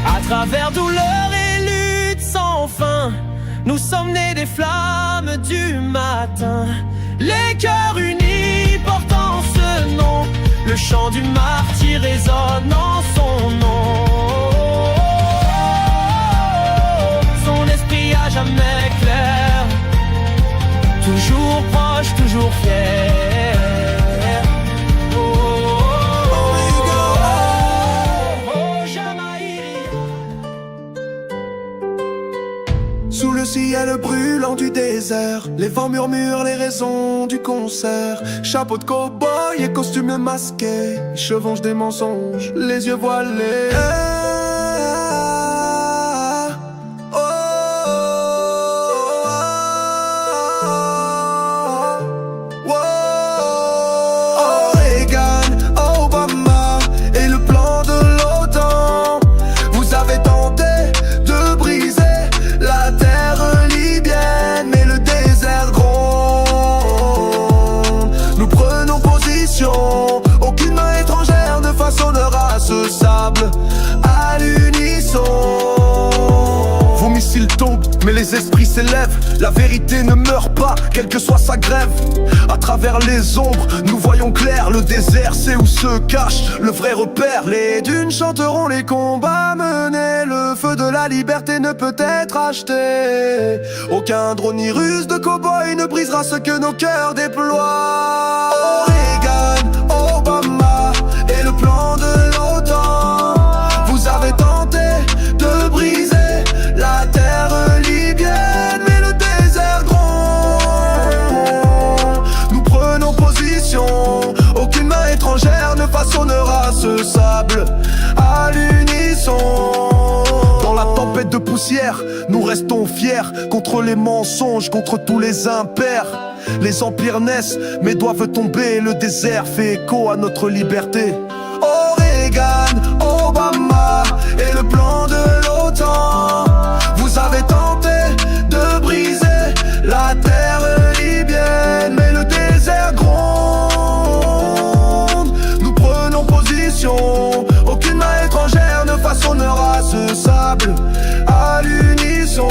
À travers douleur et lutte sans fin, nous sommes nés des flammes du matin. Les cœurs unis portant ce nom, le chant du martyr résonne en son nom. Son esprit à jamais clair, toujours proche, toujours fier. Sous le ciel brûlant du désert, les vents murmurent les raisons du concert. Chapeau de cow-boy et costume masqué, chevonge des mensonges, les yeux voilés. Aucune main étrangère ne façonnera ce sable à l'unisson. Vos fossiles tombent, mais les esprits s'élèvent. La vérité ne meurt pas, quelle que soit sa grève. À travers les ombres, nous voyons clair. Le désert, c'est où se cache le vrai repère. Les dunes chanteront les combats menés. Le feu de la liberté ne peut être acheté. Aucun drone ni ruse de cow-boy ne brisera ce que nos cœurs déploient. Reagan, Obama et le plan de l'OTAN. Vous avez tenté de briser la terre libyenne, mais le désert gronde. Nous prenons position, aucune main étrangère ne façonnera ce sable à l'unisson. Dans la tempête de poussière, nous restons fiers contre les mensonges, contre tous les impairs. Les empires naissent, mais doivent tomber. Le désert fait écho à notre liberté. Reagan, Obama et le plan de l'OTAN. Vous avez tenté de briser la terre libyenne, mais le désert gronde. Nous prenons position, aucune main étrangère ne façonnera ce sable à l'unisson.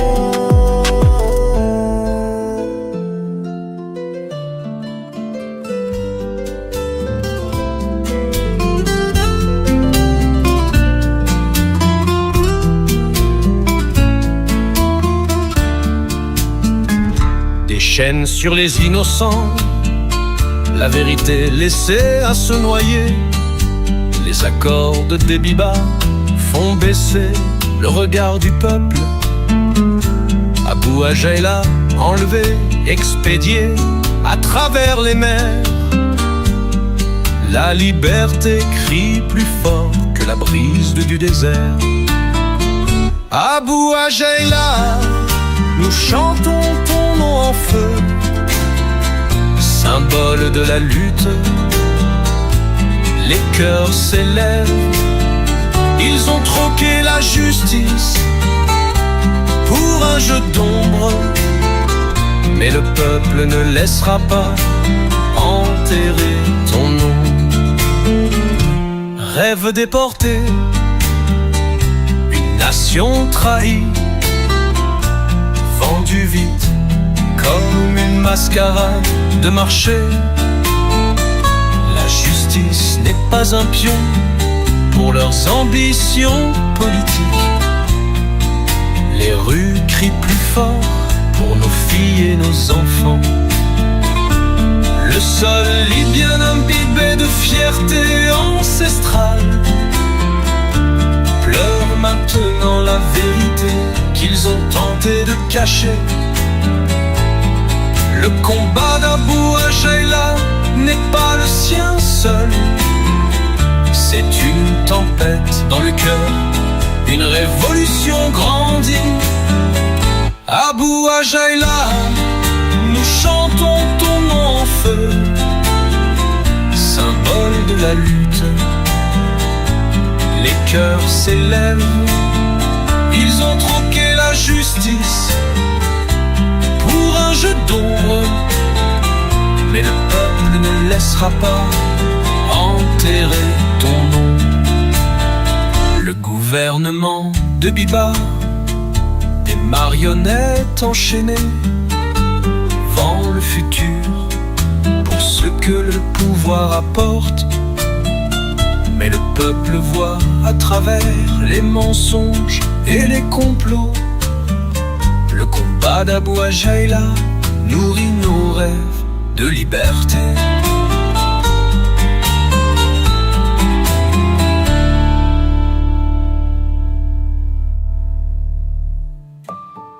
Chaîne sur les innocents, la vérité laissée à se noyer. Les accords de Débiba font baisser le regard du peuple. Abou Ajaïla, enlevé, expédié à travers les mers. La liberté crie plus fort que la brise du désert. Abou Ajaïla, nous chantons ton nom en feu, symbole de la lutte. Les cœurs s'élèvent, ils ont troqué la justice pour un jeu d'ombre. Mais le peuple ne laissera pas enterrer ton nom. Rêve déporté, une nation trahie, vendue vite comme une mascarade de marché. La justice n'est pas un pion pour leurs ambitions politiques. Les rues crient plus fort pour nos filles et nos enfants. Le sol libyen imbibé de fierté ancestrale pleure maintenant la vérité qu'ils ont tenté de cacher. Le combat d'Abou Ajaïla n'est pas le sien seul. C'est une tempête dans le cœur, une révolution grandit. Abou Ajaïla, nous chantons ton nom en feu, symbole de la lutte. Les cœurs s'élèvent, ils ont troqué la justice pour un jeu d'ombre. Mais le peuple ne laissera pas enterrer ton nom. Le gouvernement de Biba, des marionnettes enchaînées, vend le futur pour ce que le pouvoir apporte. Mais le peuple voit à travers les mensonges et les complots. Le combat d'Abou Ajaïla nourrit nos rêves de liberté.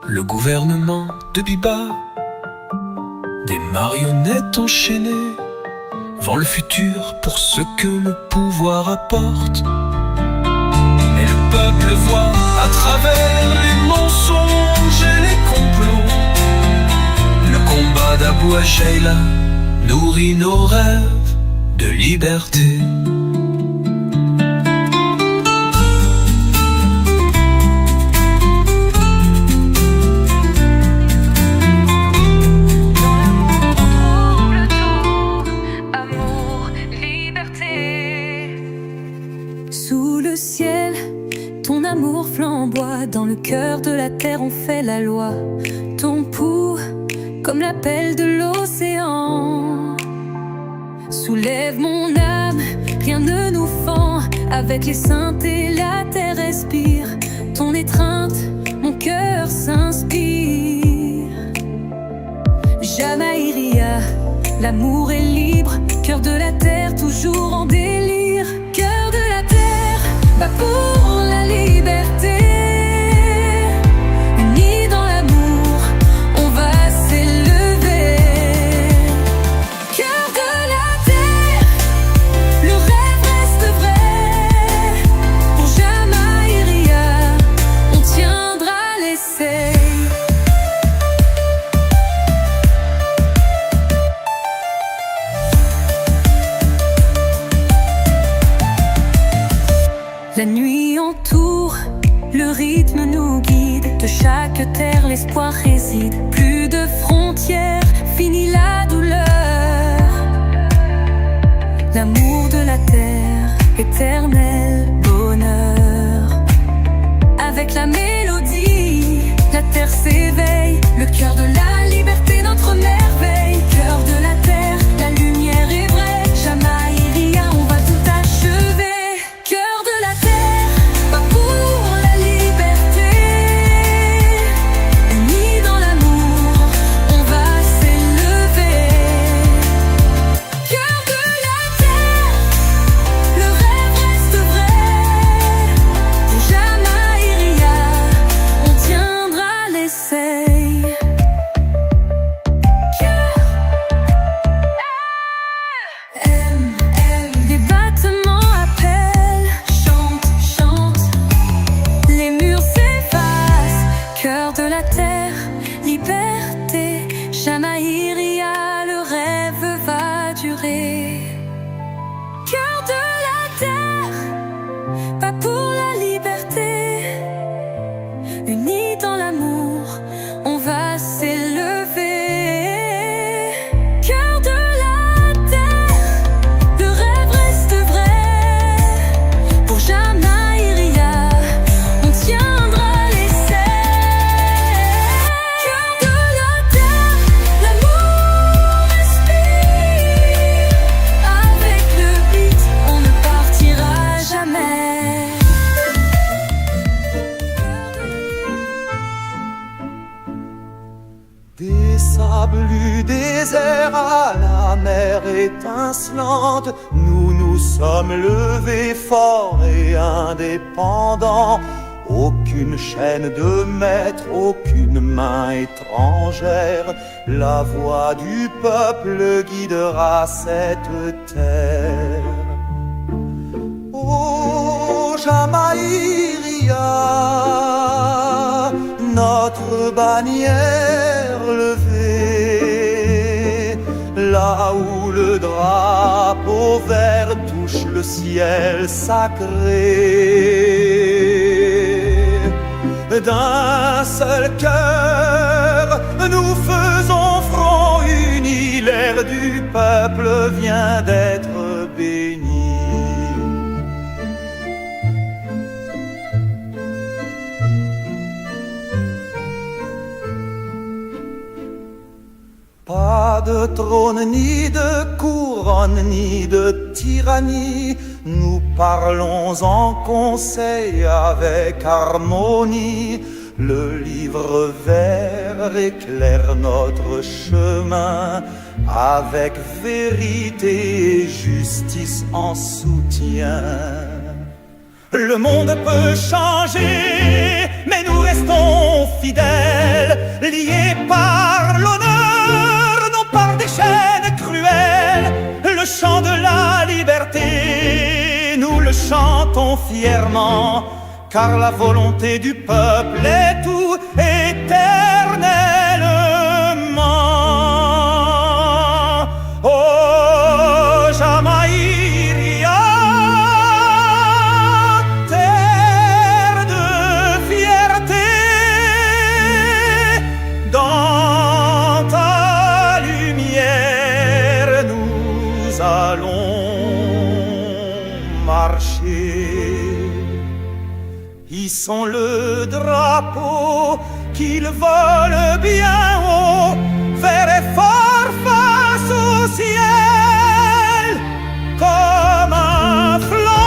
Le gouvernement de Biba, des marionnettes enchaînées, vend le futur pour ce que le pouvoir apporte. Mais le peuple voit à travers les mensonges et les complots. Le combat d'Abou Ajaïla nourrit nos rêves de liberté. Sous le ciel, ton amour flamboie. Dans le cœur de la terre on fait la loi. Ton pouls, comme l'appel de l'océan, soulève mon âme, rien ne nous fend. Avec les saintes et la terre respire. Ton étreinte, mon cœur s'inspire. Jamaïria, l'amour est libre. Cœur de la terre, toujours en délire. Cœur de la terre, bat pour la liberté. Unis dans l'amour, on va s'élever. Cœur de la terre, le rêve reste vrai. Pour Jamaïria, on tiendra l'essai. La nuit entoure, le rythme nous guide. De chaque terre l'espoir réside. Plus de frontières, fini la douleur. L'amour de la terre, éternel bonheur. Avec la mélodie, la terre s'éveille. Le cœur de la liberté, notre merveille. Cœur de la terre, la lumière est vraie. Jamaïria, on va tout achever. Cœur de la terre, pas pour la liberté. Unis dans l'amour, on va s'élever. Cœur de la terre, le rêve reste vrai. Pour Jamaïria, on tiendra l'essai. Les battements appellent, chante, chante. Les murs s'effacent. Cœur de la terre, liberté. Jamaïria, le rêve va durer. Cœur de la terre, pas pour la liberté. Unis dans l'amour, on va s'élever. Cœur de la terre, le rêve reste vrai. Pour Jamaïria, on tiendra l'essai. Cœur de la terre, l'amour respire. Avec le beat, on ne partira jamais. Des sables du désert à la mer étincelante, nous nous sommes levés forts et indépendants. Aucune chaîne de maître, aucune main étrangère. La voix du peuple guidera cette terre. Ô Jamaïria, notre bannière levée, là où le drapeau vert touche le ciel sacré. D'un seul cœur, nous faisons front uni, l'air du peuple vient d'être béni. Pas de trône, ni de couronne, ni de tyrannie. Nous parlons en conseil avec harmonie. Le livre vert éclaire notre chemin, avec vérité et justice en soutien. Le monde peut changer, mais nous restons fidèles, liés par l'honneur, non par des chaînes cruelles. Le chant de la liberté, nous le chantons fièrement, car la volonté du peuple est tout éternellement. Oh Jamaïria, terre de fierté, dans ta lumière nous allons marcher. Hissons le drapeau, qu'il vole bien haut, vert et fort face au ciel, comme un flambeau.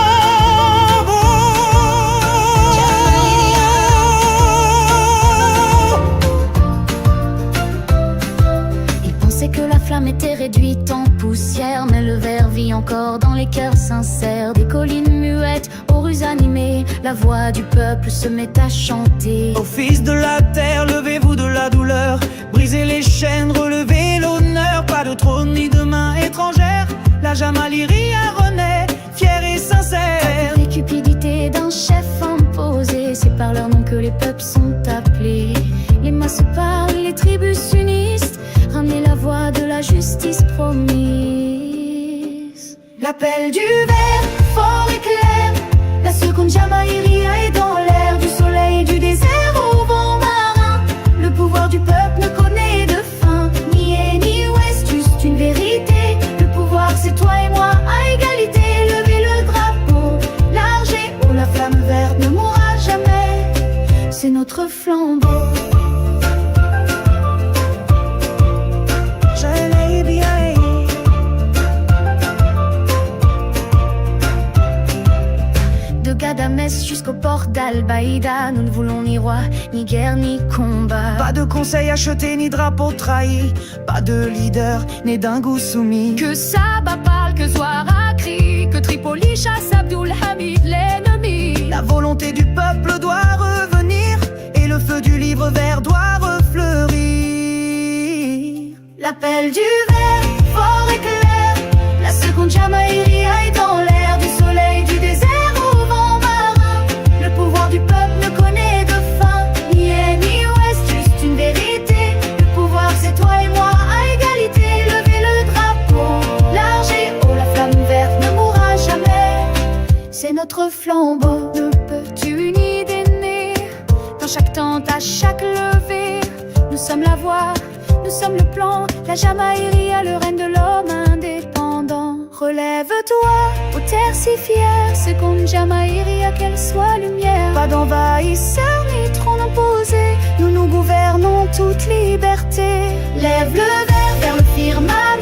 Il pensait que la flamme était réduite en poussière, mais le ver vit encore dans les cœurs sincères. Des collines muettes aux rues animées, la voix du peuple se met à chanter. Ô fils de la terre, levez-vous de la douleur, brisez les chaînes, relevez l'honneur. Pas de trône ni de main étrangère, la Jamaliria renaît, fière et sincère. Les cupidités d'un chef imposé, c'est par leur nom que les peuples sont appelés. Les masses se parlent, les tribus s'unissent, ramener la voix de la justice promise. L'appel du ver, fort et clair, la seconde Jamairia est dans l'air. Du soleil, du désert au vent marin, le pouvoir du peuple ne connaît de fin. Ni est ni ouest, juste une vérité. Le pouvoir c'est toi et moi à égalité. Levez le drapeau, large et haut, la flamme verte ne mourra jamais. C'est notre flambeau. Gadamès jusqu'au port d'Al-Baïda, nous ne voulons ni roi, ni guerre, ni combat. Pas de conseil acheté, ni drapeau trahi, pas de leader, né d'un goût soumis. Que Saba parle, que Zouara crie, que Tripoli chasse Abdul Hamid, l'ennemi. La volonté du peuple doit revenir, et le feu du livre vert doit refleurir. L'appel du ver, fort et clair, la seconde Jamairia est dans l'air. Du soleil, du désert au vent marin, le pouvoir du peuple ne connaît de fin. Ni est ni ouest, juste une vérité. Le pouvoir c'est toi et moi à égalité. Levez le drapeau, large et haut, la flamme verte ne mourra jamais. C'est notre flambeau. Le peuple uni d'aînés, dans chaque tente, à chaque levée. Nous sommes la voix, nous sommes le plan, la Jamairia, le règne de l'homme indépendant. Relève-toi, ô terre si fière, seconde Jamairia, qu'elle soit lumière. Pas d'envahisseurs ni trône imposé, nous nous gouvernons toute liberté. Lève le verre vers le firmament.